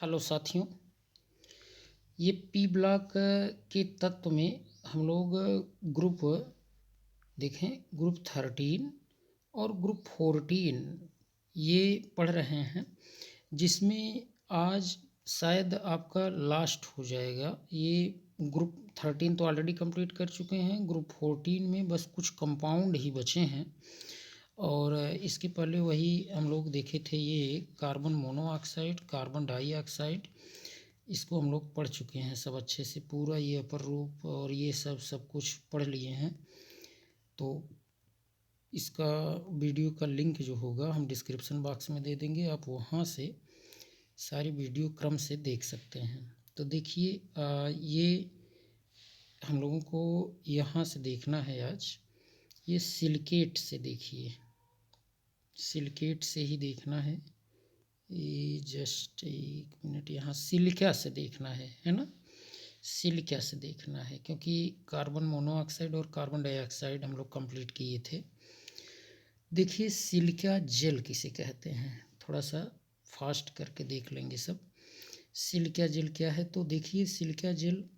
Hello साथियों, ये P block के तत्व में हम लोग ग्रुप देखें, ग्रुप 13 और ग्रुप 14 ये पढ़ रहे हैं, जिसमें आज शायद आपका लास्ट हो जाएगा। ये ग्रुप 13 तो ऑलरेडी कंप्लीट कर चुके हैं, ग्रुप 14 में बस कुछ कंपाउंड ही बचे हैं। और इसके पहले वही हम लोग देखे थे, ये कार्बन मोनोऑक्साइड, कार्बन डाइऑक्साइड, इसको हम लोग पढ़ चुके हैं सब अच्छे से, पूरा ये अपर रूप और ये सब कुछ पढ़ लिए हैं। तो इसका वीडियो का लिंक जो होगा हम डिस्क्रिप्शन बॉक्स में दे देंगे, आप वहाँ से सारी वीडियो क्रम से देख सकते हैं। तो देखिए, ये हम लोगों को यहाँ से देखना है आज, ये सिलिकेट से देखिए, सिलिकेट से ही देखना है। ये जस्ट एक मिनट, यहाँ सिलिका से देखना है ना, सिलिका से देखना है, क्योंकि कार्बन मोनोऑक्साइड और कार्बन डाइऑक्साइड हम लोग कंप्लीट किए थे। देखिए, सिलिका जेल किसे कहते हैं, थोड़ा सा फास्ट करके देख लेंगे सब। सिलिका जेल क्या है, तो देखिए सिलिका जेल,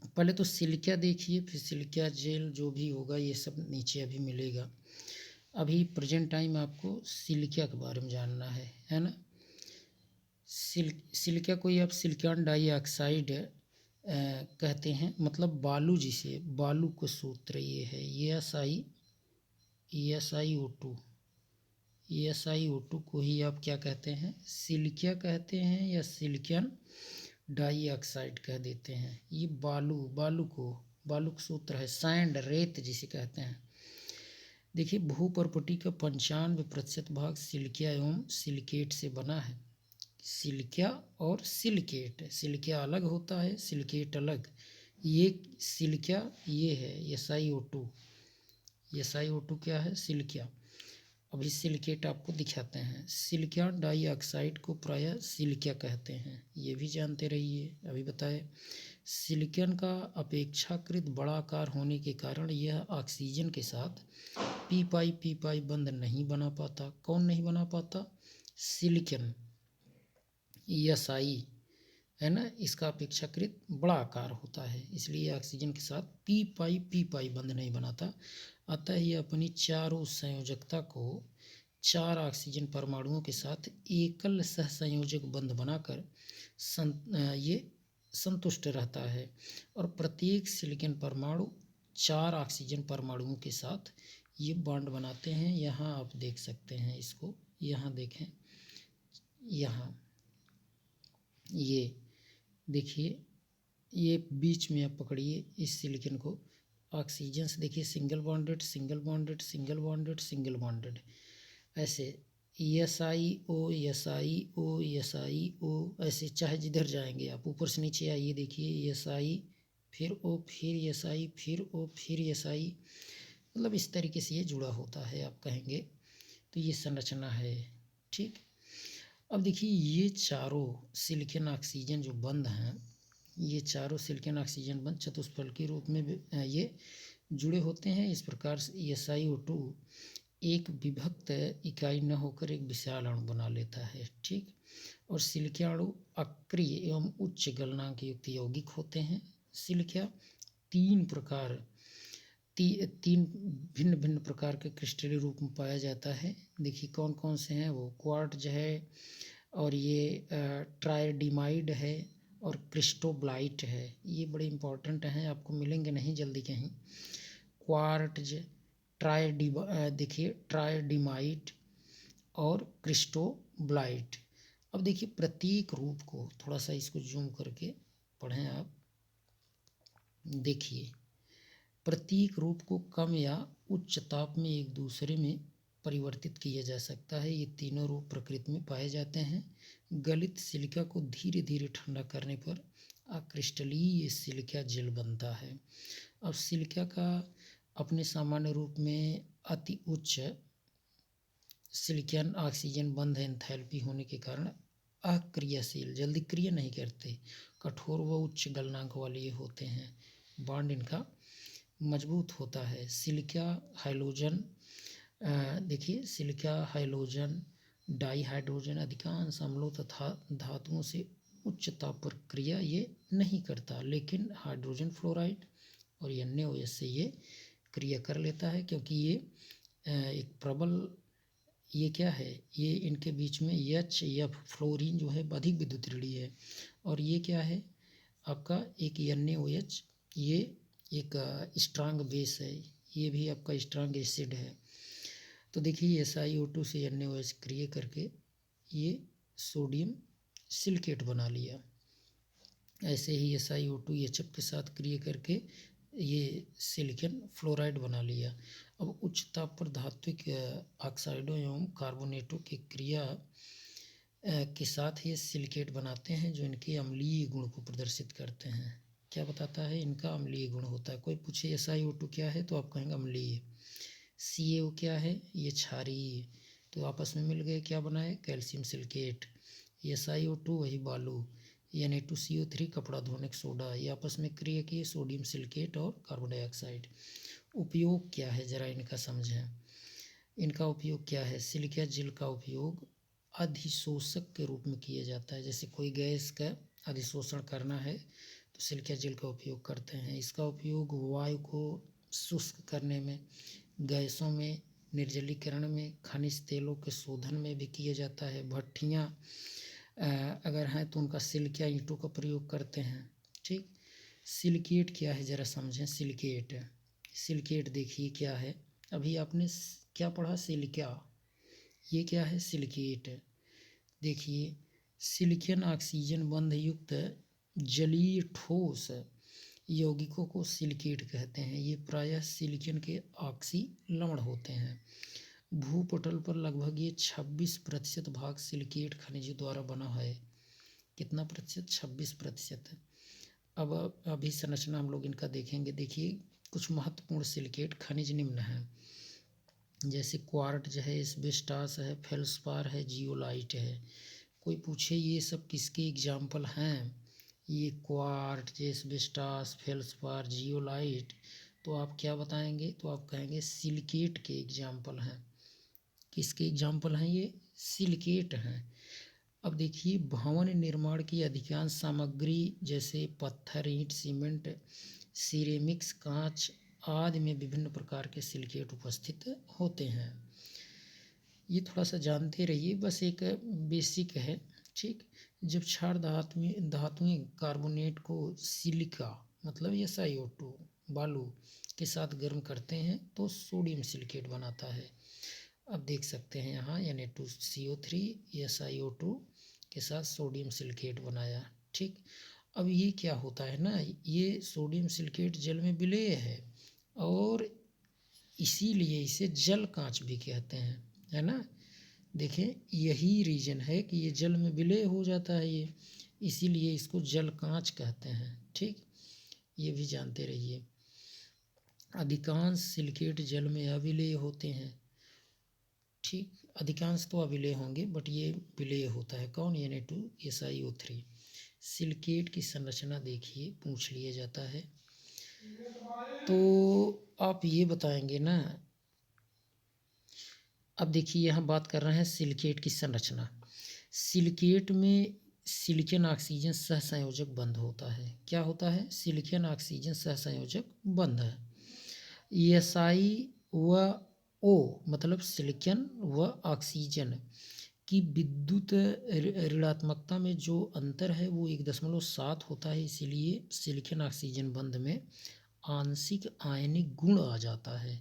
पहले तो सिलिका देखिए, फिर सिलिका जेल जो भी होगा ये सब नीचे अभी मिलेगा। अभी प्रेजेंट टाइम आपको सिलिका के बारे में जानना है ना। सिलिका को आप सिलिकॉन डाइऑक्साइड कहते हैं, मतलब बालू, जिसे बालू का सूत्र ये है, ESiO2 को ही आप क्या कहते हैं, सिलिका कहते हैं या सिलिकॉन डाइऑक्साइड कह देते हैं। ये बालू का सूत्र है, सैंड, रेत जिसे कहते हैं। देखिए, भूपर्पटी का 95% भाग सिलिका एवं सिलिकेट से बना है। सिलिका और सिलिकेट, सिलिका अलग होता है, सिलिकेट अलग। ये सिलिका ये है SiO2 क्या है, सिलिका। अभी सिलिकेट आपको दिखाते हैं। सिलिकॉन डाइऑक्साइड को प्रायः सिलिका कहते हैं, ये भी जानते रहिए। अभी बताए, सिलिकॉन का अपेक्षाकृत बड़ा आकार होने के कारण यह ऑक्सीजन के साथ पी पाई बंध नहीं बना पाता। कौन नहीं बना पाता, सिलिकॉन, ESi है ना, इसका अपेक्षाकृत बड़ा आकार होता है, इसलिए ऑक्सीजन के साथ पी पाई बंध नहीं बनाता। अतः यह अपनी चारों संयोजकता को 4 ऑक्सीजन परमाणुओं के साथ एकल सहसंयोजक बंध बनाकर ये संतुष्ट रहता है। और प्रत्येक सिलिकॉन परमाणु 4 ऑक्सीजन परमाणुओं के साथ ये बॉन्ड बनाते हैं। यहाँ आप देख सकते हैं इसको, यहाँ देखें, यहाँ ये देखिए, ये बीच में आप पकड़िए इस सिलिकॉन को, ऑक्सीजन से देखिए single bonded single bonded single bonded single bonded, ऐसे SiO ऐसे, चाहे जिधर जाएंगे आप, ऊपर से नीचे आइए, देखिए Si, फिर O, फिर Si, फिर O, फिर Si, मतलब इस तरीके से ये जुड़ा होता है, आप कहेंगे। तो ये संरचना है, ठीक। अब देखिए, ये चारों सिलिकॉन ऑक्सीजन जो बंध हैं, ये चारों सिलिकॉन ऑक्सीजन बंध चतुष्फल के रूप में ये जुड़े होते हैं। इस प्रकार से SiO2 एक विभक्त इकाई न होकर एक विशाल अणु बना लेता है, ठीक। और सिलिका अणु अक्रिय एवं उच्च गलनांक युक्त यौगिक होते हैं। सिलिका तीन भिन्न भिन्न प्रकार के क्रिस्टलीय रूप में पाया जाता है। देखिए कौन कौन से हैं वो, क्वार्ट्ज है, और ये ट्राइडिमाइड है, और क्रिस्टोब्लाइट है। ये बड़े इंपॉर्टेंट हैं, आपको मिलेंगे नहीं जल्दी कहीं। क्वार्ट्ज, देखिए ट्राइडिमाइड और क्रिस्टोब्लाइट। अब देखिए, प्रत्येक रूप को थोड़ा सा इसको जूम करके पढ़ें आप। देखिए, प्रत्येक रूप को कम या उच्च ताप में एक दूसरे में परिवर्तित किया जा सकता है। ये तीनों रूप प्रकृति में पाए जाते हैं। गलित सिलिका को धीरे धीरे ठंडा करने पर अक्रिस्टलीय सिलिका जेल बनता है। अब सिलिका का अपने सामान्य रूप में अति उच्च सिलिकॉन ऑक्सीजन बंध एंथैल्पी होने के कारण अक्रियाशील, जल्दी क्रिया नहीं करते, कठोर व उच्च गलनांक वाले ये होते हैं। बॉन्ड इनका मजबूत होता है। सिलिका हाइड्रोजन, देखिए सिलिका हाइड्रोजन डाईहाइड्रोजन अधिकांश अम्लों तथा धातुओं से उच्च ताप पर क्रिया ये नहीं करता, लेकिन हाइड्रोजन फ्लोराइड और NaOH से ये क्रिया कर लेता है, क्योंकि ये एक प्रबल, ये क्या है, ये इनके बीच में HF फ्लोरीन जो है अधिक विद्युत ऋणी है, और ये क्या है आपका एक NaOH, ये एक स्ट्रांग बेस है, ये भी आपका स्ट्रांग एसिड है। तो देखिए SiO2 से NaOH क्रिया करके ये सोडियम सिलिकेट बना लिया। ऐसे ही SiO2 HF के साथ क्रिया करके ये सिलिकॉन फ्लोराइड बना लिया। अब उच्च ताप पर धात्विक ऑक्साइडों एवं कार्बोनेटों की क्रिया के साथ ये सिलिकेट बनाते हैं, जो इनके अम्लीय गुण को प्रदर्शित करते हैं। क्या बताता है, इनका अम्लीय गुण होता है। कोई पूछे SiO2 क्या है तो आप कहेंगे अम्लीय। CaO क्या है, ये क्षारीय। तो आपस में मिल गए, क्या बनाए, कैल्शियम सिलिकेट। SiO2 वही बालू, Na2CO3 कपड़ा धोने का सोडा, ये आपस में क्रिया किए सोडियम सिलिकेट और कार्बन डाइऑक्साइड। उपयोग क्या है जरा इनका समझें। इनका उपयोग क्या है, सिलिका जेल का उपयोग अधिशोषक के रूप में किया जाता है। जैसे कोई गैस का अधिशोषण करना है तो सिलिका जेल का उपयोग करते हैं। इसका उपयोग वायु को शुष्क करने में, गैसों में निर्जलीकरण में, खनिज तेलों के शोधन में भी किया जाता है। भट्ठियाँ अगर हैं तो उनका सिलिका ईंटों का प्रयोग करते हैं। ठीक, सिलिकेट क्या है जरा समझें। सिलिकेट देखिए क्या है, अभी आपने क्या पढ़ा, सिलिका, ये क्या है, सिलिकेट। देखिए सिलिकॉन ऑक्सीजन बंध युक्त जलीय ठोस यौगिकों को सिलिकेट कहते हैं। ये प्रायः सिलिकॉन के ऑक्सी लवण होते हैं। भूपटल पर लगभग ये 26% भाग सिलिकेट खनिजों द्वारा बना है। कितना प्रतिशत, 26%। अब अभी संरचना हम लोग इनका देखेंगे। देखिए कुछ महत्वपूर्ण सिलिकेट खनिज निम्न हैं, जैसे क्वार्ट्ज है, एस्बेस्टॉस है, फेल्सपार है, जियोलाइट है। कोई पूछे ये सब किसके एग्जाम्पल हैं, ये क्वार्ट्ज, एस्बेस्टॉस, फेल्सपार, जियोलाइट, तो आप क्या बताएंगे, तो आप कहेंगे सिलिकेट के एग्जाम्पल हैं। किसके एग्जाम्पल हैं, ये सिलिकेट हैं। अब देखिए भवन निर्माण की अधिकांश सामग्री जैसे पत्थर, ईंट, सीमेंट, सिरेमिक्स, कांच आदि में विभिन्न प्रकार के सिलिकेट उपस्थित होते हैं। ये थोड़ा सा जानते रहिए, बस एक बेसिक है। ठीक, जब क्षार धातुएं कार्बोनेट को सिलिका मतलब SiO2 बालू के साथ गर्म करते हैं तो सोडियम सिलिकेट बनाता है। अब देख सकते हैं यहाँ Na2CO3 SiO2 के साथ सोडियम सिलिकेट बनाया। ठीक, अब ये क्या होता है ना, ये सोडियम सिलिकेट जल में विलेय है और इसीलिए इसे जल कांच भी कहते हैं, है ना। देखें यही रीजन है कि ये जल में विलेय हो जाता है, ये इसीलिए इसको जल कांच कहते हैं। ठीक, ये भी जानते रहिए। अधिकांश सिलिकेट जल में अविलेय होते हैं। ठीक, अधिकांश तो अविलेय होंगे बट ये विलेय होता है। कौन, Na2SiO3। सिलिकेट की संरचना देखिए, पूछ लिया जाता है तो आप ये बताएंगे ना। अब देखिए यहाँ बात कर रहे हैं सिलिकेट की संरचना। सिलिकेट में सिलिकॉन ऑक्सीजन सहसंयोजक बंध होता है। क्या होता है, सिलिकॉन ऑक्सीजन सहसंयोजक बंध है। Si व O मतलब सिलिकॉन व ऑक्सीजन की विद्युत ऋणात्मकता में जो अंतर है वो 1.7 होता है। इसीलिए सिलिकॉन ऑक्सीजन बंध में आंशिक आयनिक गुण आ जाता है।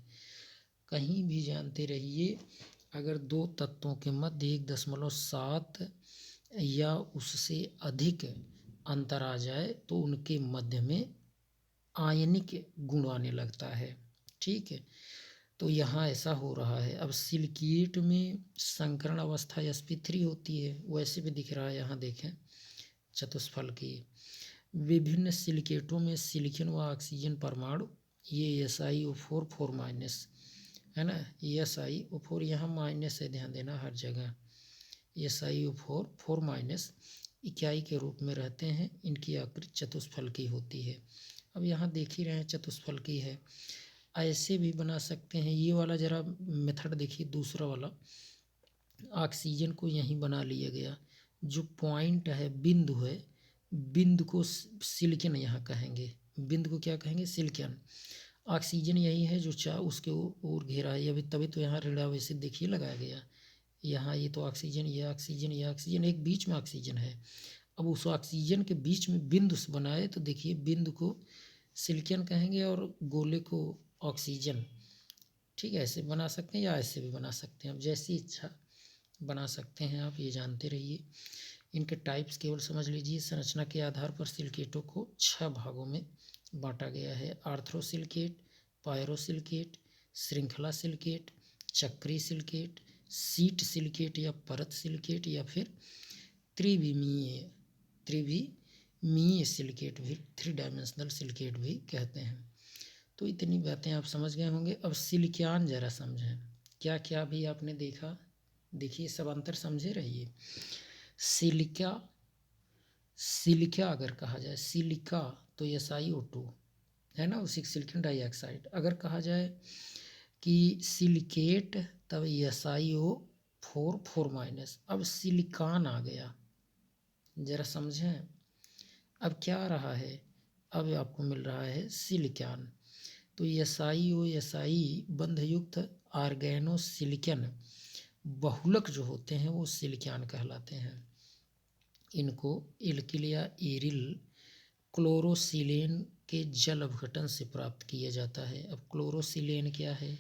कहीं भी जानते रहिए, अगर दो तत्वों के मध्य 1.7 या उससे अधिक अंतर आ जाए तो उनके मध्य में आयनिक गुण आने लगता है। ठीक है, तो यहाँ ऐसा हो रहा है। अब सिलिकेट में संकरण अवस्था sp3 होती है, वैसे भी दिख रहा है यहाँ देखें चतुष्फल की। विभिन्न सिलिकेटों में सिलिकॉन व ऑक्सीजन परमाणु, ये SiO4 4- है ना, SiO4 यहाँ माइनस है, ध्यान देना हर जगह। SiO4 4- इकाई के रूप में रहते हैं। इनकी आकृति चतुष्फल की होती है। अब यहाँ देख ही रहे हैं चतुष्फल की है। ऐसे भी बना सकते हैं। ये वाला जरा मेथड देखिए, दूसरा वाला ऑक्सीजन को यहीं बना लिया गया। जो पॉइंट है, बिंदु है, बिंदु को सिलिकॉन यहाँ कहेंगे। बिंदु को क्या कहेंगे? सिलिकॉन। ऑक्सीजन यही है जो उसके ओर घेरा है। अभी तभी तो यहाँ ऋणावेशित देखिए लगाया गया। यहाँ ये तो ऑक्सीजन, ये ऑक्सीजन, ये ऑक्सीजन, एक बीच में ऑक्सीजन है। अब उस ऑक्सीजन के बीच में बिंदु बनाए तो देखिए बिंदु को सिलिकॉन कहेंगे और गोले को ऑक्सीजन। ठीक है, ऐसे बना सकते हैं या ऐसे भी बना सकते हैं, अब जैसी इच्छा बना सकते हैं आप, ये जानते रहिए। इनके टाइप्स केवल समझ लीजिए। संरचना के आधार पर सिलिकेटों को 6 भागों में बांटा गया है। आर्थ्रोसिलिकेट, पायरोसिलिकेट, श्रृंखला सिलिकेट, चक्री सिलिकेट, सीट सिलिकेट या परत सिलिकेट, या फिर त्रिविमीय सिलिकेट भी, 3 डायमेंशनल सिलिकेट भी कहते हैं। तो इतनी बातें आप समझ गए होंगे। अब सिलिकॉन जरा समझें, क्या क्या भी आपने देखा। देखिए सब अंतर समझे रहिए। सिलिका अगर कहा जाए, सिलिका तो SiO2 है ना, उसी सिलिकॉन डाइऑक्साइड। अगर कहा जाए कि सिलिकेट तब SiO4 अब सिलिकॉन आ गया, जरा समझें। अब क्या आ रहा है? अब आपको मिल रहा है सिलिकॉन। तो SiO बंधयुक्त ऑर्गेनोसिलिकॉन बहुलक जो होते हैं वो सिलिकॉन कहलाते हैं। इनको एल्किल या एरिल क्लोरोसिलेन के जल अपघटन से प्राप्त किया जाता है। अब क्लोरोसिलेन क्या है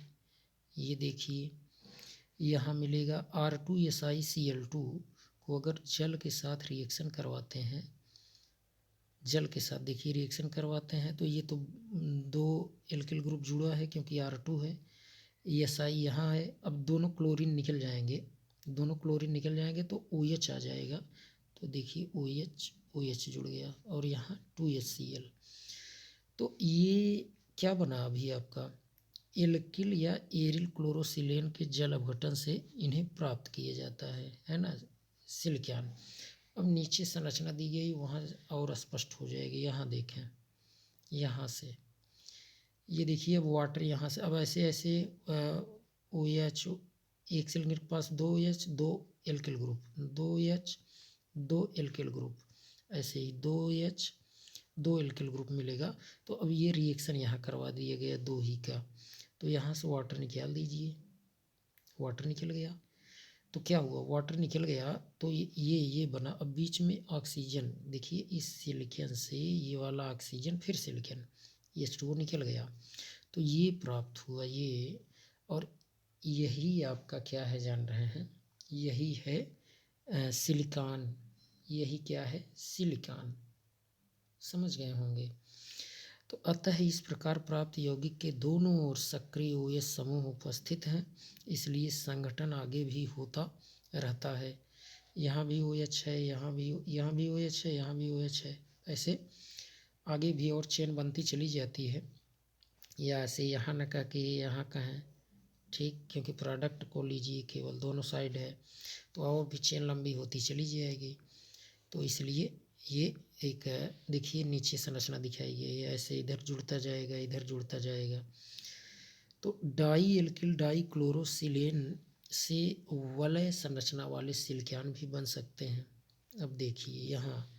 ये देखिए, यहाँ मिलेगा R2SiCl2 को अगर जल के साथ रिएक्शन करवाते हैं, जल के साथ देखिए रिएक्शन करवाते हैं तो ये तो 2 एल्किल ग्रुप जुड़ा है क्योंकि R2 है, Si यहाँ है। अब दोनों क्लोरीन निकल जाएंगे तो OH आ जाएगा। तो देखिए OH जुड़ गया और यहाँ 2HCl। तो ये क्या बना अभी आपका? एल्किल या एरिल क्लोरोसिलेन के जल अपघटन से इन्हें प्राप्त किया जाता है ना, सिलिकॉन। अब नीचे संरचना दी गई, वहाँ और स्पष्ट हो जाएगी। यहाँ देखें, यहाँ से ये देखिए, अब वाटर यहाँ से, अब ऐसे ऐसे OH, एक सिलिंडर के पास 2H 2 alkyl group, 2H 2 alkyl group, ऐसे ही 2H 2 एल्किल ग्रुप मिलेगा। तो अब ये रिएक्शन यहाँ करवा दिया गया 2 ही का, तो यहाँ से वाटर निकाल दीजिए, वाटर निकल गया। तो क्या हुआ? वाटर निकल गया तो ये बना। अब बीच में ऑक्सीजन, देखिए इस सिलिकॉन से ये वाला ऑक्सीजन, फिर सिलिकॉन, H2O निकल गया तो ये प्राप्त हुआ ये। और यही आपका क्या है जान रहे हैं, यही है सिलिकॉन। यही क्या है? सिलिकॉन। समझ गए होंगे। तो अतः इस प्रकार प्राप्त यौगिक के दोनों ओर सक्रिय OH समूह उपस्थित हैं, इसलिए संगठन आगे भी होता रहता है। यहाँ भी OH है, यहाँ भी OH है, यहाँ भी OH है, ऐसे आगे भी और चेन बनती चली जाती है। या ऐसे यहाँ न कह के यहाँ कहें, ठीक, क्योंकि प्रोडक्ट को लीजिए केवल, दोनों साइड है तो और भी चेन लंबी होती चली जाएगी। तो इसलिए ये एक देखिए नीचे संरचना दिखाई गई है, ऐसे इधर जुड़ता जाएगा, इधर जुड़ता जाएगा। तो डाई एल्किल डाई क्लोरोसिलेन से वलय संरचना वाले सिलिकॉन भी बन सकते हैं। अब देखिए यहाँ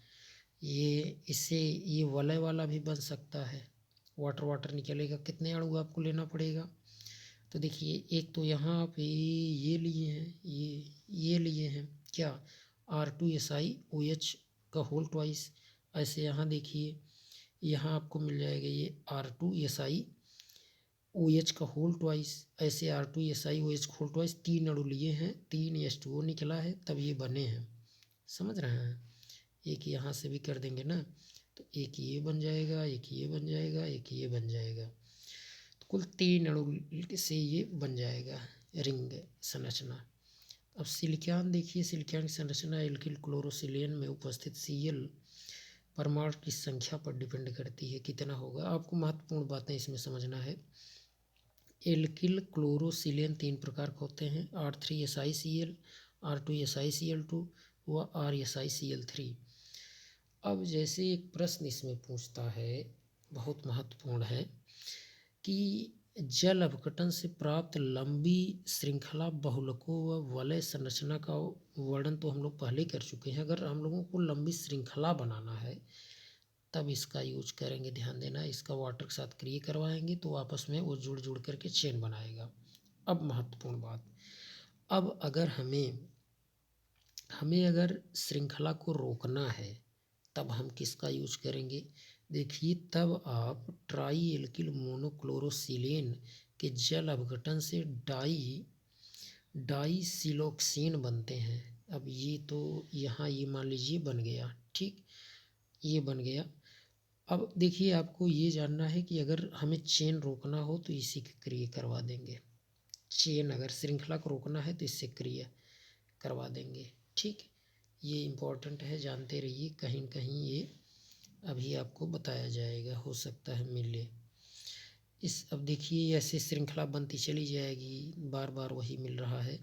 ये, इससे ये वलय वाला भी बन सकता है। वाटर निकलेगा, कितने अणु आपको लेना पड़ेगा? तो देखिए एक तो यहाँ पे ये लिए हैं, ये लिए हैं क्या? R2SiOH का होल ट्वाइस। ऐसे यहाँ देखिए, यहाँ आपको मिल जाएगा ये R2SiOH का होल ट्वाइस, ऐसे R2SiOH होल ट्वाइस। 3 अणु लिए हैं, 3 H2O निकला है, तब ये बने हैं। समझ रहे हैं? एक यहाँ से भी कर देंगे ना, तो एक ये बन जाएगा, एक ये बन जाएगा, एक ये बन जाएगा। तो कुल 3 अणु से ये बन जाएगा रिंग संरचना। अब सिलिकॉन देखिए, सिलिकॉन की संरचना एल्किल क्लोरोसिलेन में उपस्थित Cl परमाणु की संख्या पर डिपेंड करती है, कितना होगा। आपको महत्वपूर्ण बातें इसमें समझना है। एल्किल क्लोरोसिलेन 3 प्रकार के होते हैं, R3SiCl, R2SiCl2 व RSiCl3। अब जैसे एक प्रश्न इसमें पूछता है, बहुत महत्वपूर्ण है, कि जल अपघटन से प्राप्त लंबी श्रृंखला बहुलकों व वलय संरचना का वर्णन तो हम लोग पहले ही कर चुके हैं। अगर हम लोगों को लंबी श्रृंखला बनाना है तब इसका यूज करेंगे। ध्यान देना, इसका वाटर के साथ क्रिया करवाएंगे तो आपस में वो जुड़ जुड़ करके चेन बनाएगा। अब महत्वपूर्ण बात, अब अगर हमें अगर श्रृंखला को रोकना है तब हम किसका यूज करेंगे। देखिए, तब आप ट्राई एल्किल मोनोक्लोरोसिलेन के जल अपघटन से डाईसिलोक्सेन बनते हैं। अब ये तो यहाँ ये मान लीजिए बन गया, ठीक, ये बन गया। अब देखिए, आपको ये जानना है कि अगर हमें चेन रोकना हो तो इसी की क्रिया करवा देंगे। चेन अगर श्रृंखला को रोकना है तो इससे क्रिया करवा देंगे, ठीक। ये इम्पोर्टेंट है, जानते रहिए, कहीं न कहीं ये अभी आपको बताया जाएगा, हो सकता है मिले इस। अब देखिए, ऐसे श्रृंखला बनती चली जाएगी, बार बार वही मिल रहा है।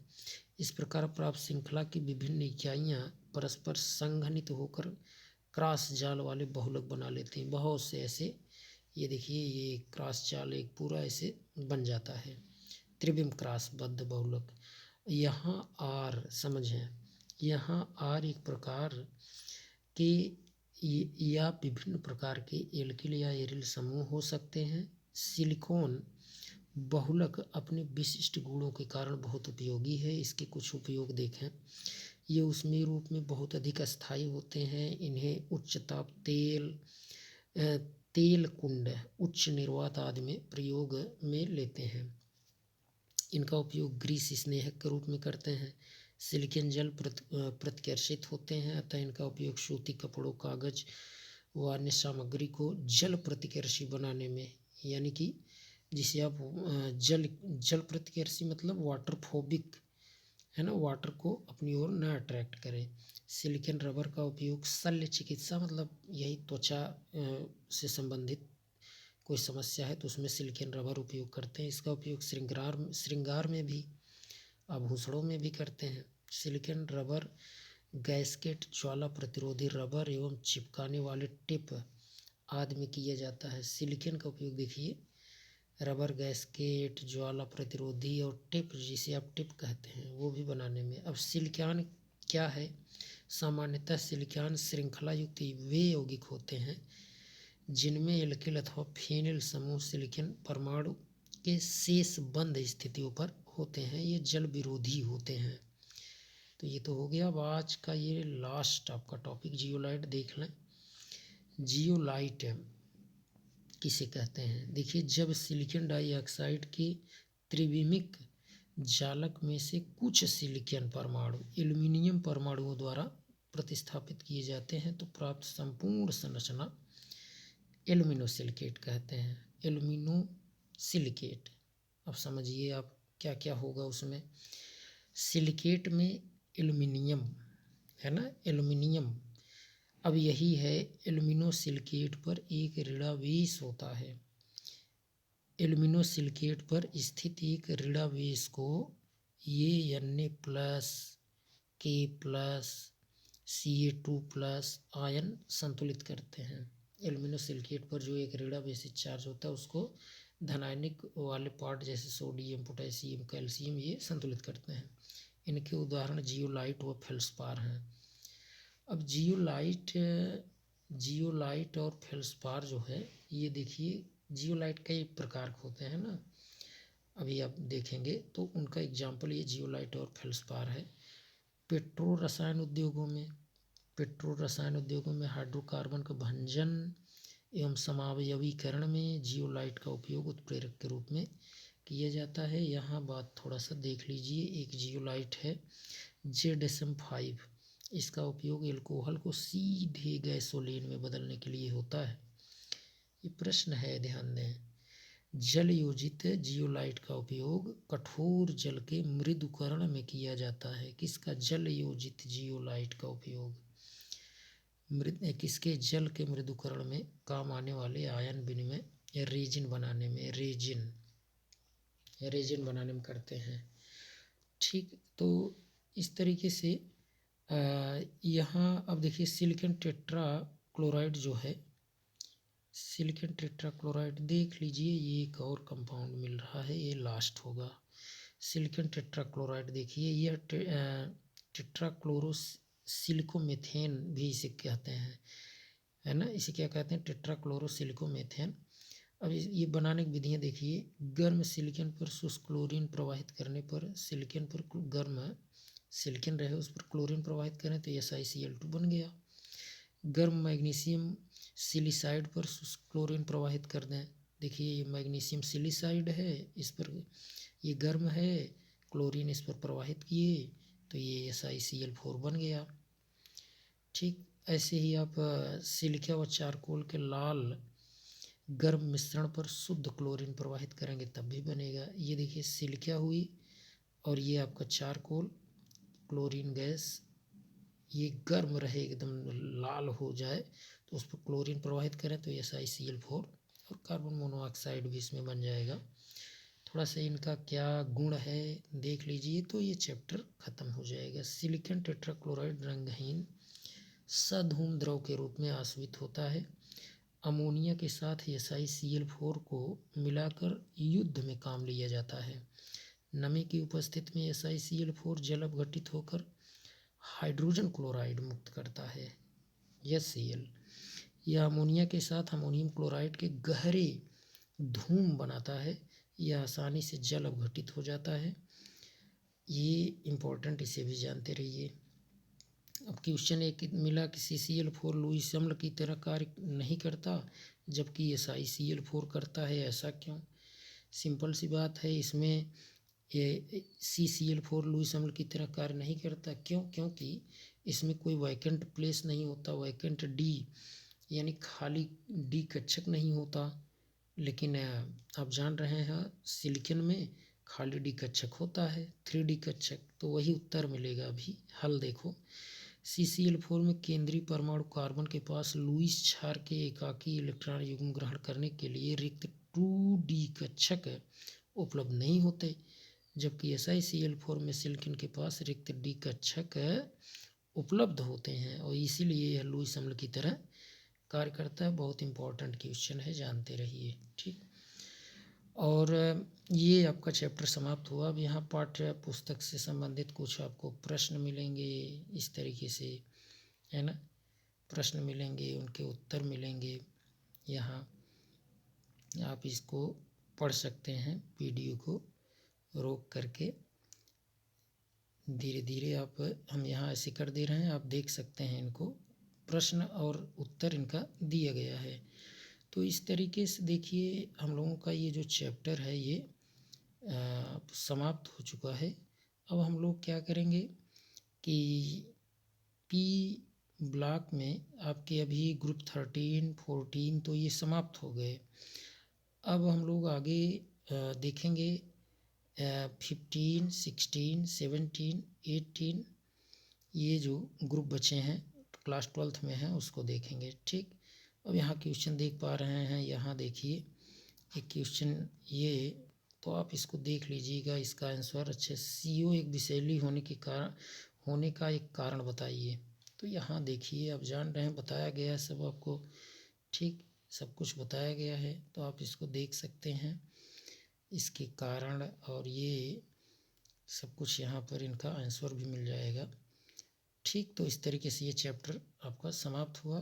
इस प्रकार प्राप्त श्रृंखला की विभिन्न इकाइयाँ परस्पर संघनित होकर क्रॉस जाल वाले बहुलक बना लेते हैं। बहुत से ऐसे, ये देखिए, ये क्रॉस जाल एक पूरा ऐसे बन जाता है, त्रिविम क्रॉसबद्ध बहुलक। यहाँ आर समझें, यहाँ आर एक प्रकार के या विभिन्न प्रकार के एल्किल या एरिल समूह हो सकते हैं। सिलिकॉन बहुलक अपने विशिष्ट गुणों के कारण बहुत उपयोगी है। इसके कुछ उपयोग देखें। ये ऊष्मीय रूप में बहुत अधिक अस्थायी होते हैं। इन्हें उच्च ताप तेल कुंड, उच्च निर्वात आदि में प्रयोग में लेते हैं। इनका उपयोग ग्रीस स्नेहक के रूप में करते हैं। सिलिकॉन जल प्रतिकर्षित होते हैं, अतः इनका उपयोग सूती कपड़ों, कागज व अन्य सामग्री को जल प्रतिकर्षी बनाने में, यानी कि जिसे आप जल प्रतिकर्षी मतलब वाटरफोबिक है ना, वाटर को अपनी ओर न अट्रैक्ट करें। सिलिकॉन रबर का उपयोग शल्य चिकित्सा, मतलब यही त्वचा से संबंधित कोई समस्या है तो उसमें सिलिकॉन रबर उपयोग करते हैं। इसका उपयोग श्रृंगार में भी, आभूषणों में भी करते हैं। सिलिकॉन रबर गैस्केट, ज्वाला प्रतिरोधी रबर एवं चिपकाने वाले टिप आदि में किया जाता है। सिलिकॉन का उपयोग देखिए, रबर गैस्केट, ज्वाला प्रतिरोधी और टिप, जिसे आप टिप कहते हैं, वो भी बनाने में। अब सिलिकॉन क्या है। सामान्यतः सिलिकॉन श्रृंखला युक्त वे यौगिक होते हैं जिनमें एल्किल अथवा फेनिल समूह सिलिकॉन परमाणु के शेष बंद स्थितियों पर होते हैं। ये जल विरोधी होते हैं। तो ये तो हो गया। अब आज का ये लास्ट आपका टॉपिक जियोलाइट देख लें। जियोलाइट किसे कहते हैं। देखिए, जब सिलिकॉन डाइऑक्साइड के त्रिविमिक जालक में से कुछ सिलिकॉन परमाणु एल्यूमिनियम परमाणुओं द्वारा प्रतिस्थापित किए जाते हैं तो प्राप्त संपूर्ण संरचना एल्यूमिनोसिलिकेट कहते हैं। एल्यूमिनोसिलिकेट, अब समझिए आप क्या क्या होगा उसमें। सिलिकेट में एल्यूमिनियम है ना, एल्यूमिनियम। अब यही है, एल्यूमिनोसिलिकेट पर एक ऋणावेश होता है। एल्यूमिनोसिलिकेट पर स्थित एक ऋणावेश को ये Na+, K+, Ca2+ आयन संतुलित करते हैं। एल्यूमिनोसिलिकेट पर जो एक ऋणावेशित चार्ज होता है उसको धनायनिक वाले पार्ट जैसे सोडियम, पोटेशियम, कैल्शियम ये संतुलित करते हैं। इनके उदाहरण जियोलाइट व फेल्सपार हैं। अब जियोलाइट और फेल्सपार जो है, ये देखिए, जियोलाइट कई प्रकार के होते हैं ना, अभी आप देखेंगे तो उनका एग्जाम्पल ये जियोलाइट और फेल्सपार है। पेट्रो रसायन उद्योगों में हाइड्रोकार्बन का भंजन एवं समावयवीकरण में जियोलाइट का उपयोग उत्प्रेरक के रूप में किया जाता है। यहाँ बात थोड़ा सा देख लीजिए। एक जियोलाइट है ZSM5, इसका उपयोग एल्कोहल को सीधे गैसोलीन में बदलने के लिए होता है। ये प्रश्न है, ध्यान दें। जल योजित जियोलाइट का उपयोग कठोर जल के मृदुकरण में किया जाता है। किसका, जल योजित जियोलाइट का उपयोग किसके, जल के मृदुकरण में काम आने वाले आयन विनिमय या रेजिन बनाने में करते हैं। ठीक, तो इस तरीके से यहाँ अब देखिए, सिलिकॉन टेट्रा क्लोराइड जो है सिलिकॉन टेट्राक्लोराइड देख लीजिए, ये एक और कंपाउंड मिल रहा है, ये लास्ट होगा। सिलिकॉन टेट्राक्लोराइड देखिए, यह टेट्राक्लोरोसिलिकोमेथेन भी इसे कहते हैं, है ना। इसे क्या कहते हैं? टेट्राक्लोरोसिलिकोमेथेन। अब ये बनाने की विधियाँ देखिए। गर्म सिलिकॉन पर शुष्क क्लोरीन प्रवाहित करने पर सिलिकॉन पर गर्म सिलिकॉन रहे उस पर क्लोरीन प्रवाहित करें तो SiCl2 बन गया। गर्म मैग्नीशियम सिलिसाइड पर शुष्क क्लोरीन प्रवाहित कर दें। देखिए ये मैग्नीशियम सिलिसाइड है, इस पर ये गर्म है, क्लोरीन इस पर प्रवाहित किए तो ये SiCl4 बन गया। ठीक ऐसे ही आप सिलिका व चारकोल के लाल गर्म मिश्रण पर शुद्ध क्लोरीन प्रवाहित करेंगे तब भी बनेगा। ये देखिए सिलिका हुई और ये आपका चारकोल, क्लोरीन गैस, ये गर्म रहे एकदम लाल हो जाए तो उस पर क्लोरीन प्रवाहित करें तो SiCl4 और कार्बन मोनोऑक्साइड भी इसमें बन जाएगा। थोड़ा सा इनका क्या गुण है देख लीजिए तो ये चैप्टर ख़त्म हो जाएगा। सिलिकॉन टेट्राक्लोराइड रंगहीन सधूम द्रव के रूप में आश्रित होता है। अमोनिया के साथ SiCl4 को मिलाकर युद्ध में काम लिया जाता है। नमी की उपस्थिति में SiCl4 जल अपघटित होकर हाइड्रोजन क्लोराइड मुक्त करता है HCl। यह अमोनिया के साथ अमोनियम क्लोराइड के गहरे धूम बनाता है। यह आसानी से जल अपघटित हो जाता है। ये इम्पोर्टेंट, इसे भी जानते रहिए। अब क्वेश्चन एक मिला कि CCl4 लुईस अम्ल की तरह कार्य नहीं करता जबकि SiCl4 करता है, ऐसा क्यों? सिंपल सी बात है, इसमें ये CCl4 लुईस अम्ल की तरह कार्य नहीं करता। क्यों? क्योंकि इसमें कोई वैकेंट प्लेस नहीं होता, वैकेंट डी यानी खाली डी कक्षक नहीं होता। लेकिन आप जान रहे हैं सिलिकॉन में खाली डी कक्षक होता है, 3D कक्षक, तो वही उत्तर मिलेगा। अभी हल देखो। CCl4 में केंद्रीय परमाणु कार्बन के पास लुईस क्षार के एकाकी इलेक्ट्रॉन युग्म ग्रहण करने के लिए रिक्त 2D कक्षक उपलब्ध नहीं होते, जबकि SiCl4 में सिलिकॉन के पास रिक्त डी कक्षक उपलब्ध होते हैं और इसीलिए यह लुईस अम्ल की तरह कार्य करता है। बहुत इंपॉर्टेंट क्वेश्चन है, जानते रहिए। ठीक, और ये आपका चैप्टर समाप्त हुआ। अब यहाँ पाठ्य पुस्तक से संबंधित कुछ आपको प्रश्न मिलेंगे इस तरीके से, है ना। प्रश्न मिलेंगे, उनके उत्तर मिलेंगे। यहाँ आप इसको पढ़ सकते हैं, वीडियो को रोक करके धीरे धीरे आप, हम यहाँ ऐसे कर दे रहे हैं, आप देख सकते हैं इनको, प्रश्न और उत्तर इनका दिया गया है। तो इस तरीके से देखिए हम लोगों का ये जो चैप्टर है ये समाप्त हो चुका है। अब हम लोग क्या करेंगे कि पी ब्लॉक में आपके अभी ग्रुप 13, 14 तो ये समाप्त हो गए। अब हम लोग आगे देखेंगे 15, 16, 17, 18 ये जो ग्रुप बचे हैं क्लास 12th में हैं उसको देखेंगे। ठीक, अब यहाँ क्वेश्चन देख पा रहे हैं, यहाँ देखिए एक क्वेश्चन ये, तो आप इसको देख लीजिएगा। इसका आंसर अच्छे CO एक विषैली होने का एक कारण बताइए। तो यहाँ देखिए, आप जान रहे हैं बताया गया है सब आपको, ठीक, सब कुछ बताया गया है, तो आप इसको देख सकते हैं, इसके कारण और ये सब कुछ यहाँ पर इनका आंसर भी मिल जाएगा। ठीक, तो इस तरीके से ये चैप्टर आपका समाप्त हुआ।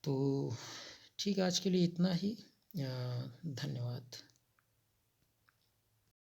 तो ठीक, आज के लिए इतना ही। धन्यवाद।